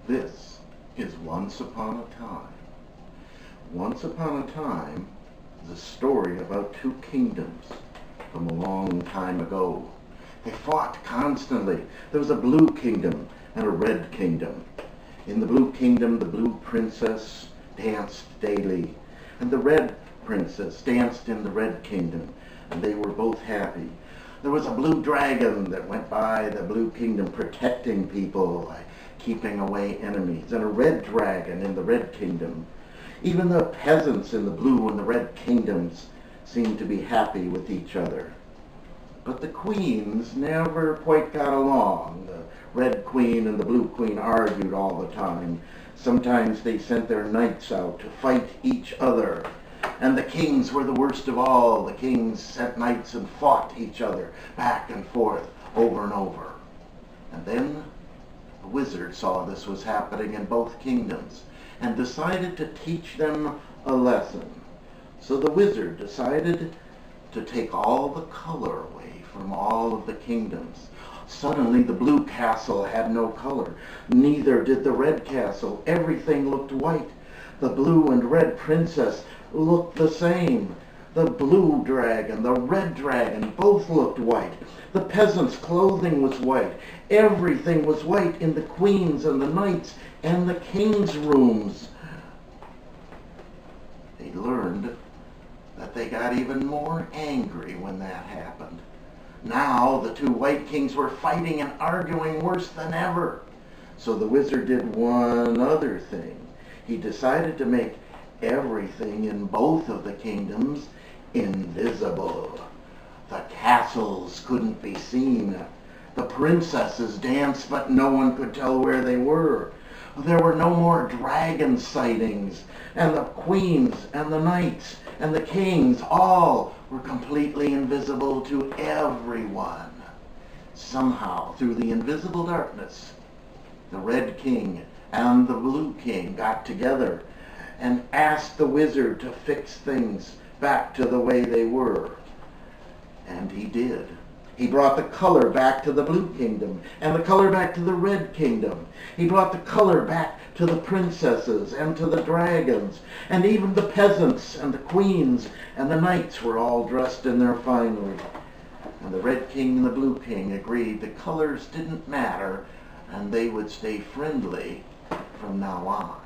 This is Once Upon a Time. Once upon a time is a story about two kingdoms from a long time ago. They fought constantly. There was a blue kingdom and a red kingdom. In the blue kingdom, the blue princess danced daily, and the red princess danced in the red kingdom, and they were both happy. There was a blue dragon that went by the blue kingdom protecting people, keeping away enemies, and a red dragon in the red kingdom. Even the peasants in the blue and the red kingdoms seemed to be happy with each other. But the queens never quite got along. The red queen and the blue queen argued all the time. Sometimes they sent their knights out to fight each other. And the kings were the worst of all. The kings sent knights and fought each other back and forth over and over. And then the wizard saw this was happening in both kingdoms and decided to teach them a lesson. So the wizard decided to take all the color away from all of the kingdoms. Suddenly the blue castle had no color. Neither did the red castle. Everything looked white. The blue and red princess looked the same. The blue dragon, the red dragon, both looked white. The peasants' clothing was white. Everything was white in the queen's and the knights and the king's rooms. They learned that they got even more angry when that happened. Now the two white kings were fighting and arguing worse than ever. So the wizard did one other thing. He decided to make everything in both of the kingdoms invisible. The castles couldn't be seen. The princesses danced, but no one could tell where they were. There were no more dragon sightings, and the queens and the knights and the kings all were completely invisible to everyone. Somehow, through the invisible darkness, the red king and the blue king got together and asked the wizard to fix things back to the way they were. And he did. He brought the color back to the blue kingdom and the color back to the red kingdom. He brought the color back to the princesses and to the dragons, and even the peasants and the queens and the knights were all dressed in their finery. And the red king and the blue king agreed the colors didn't matter and they would stay friendly from now on.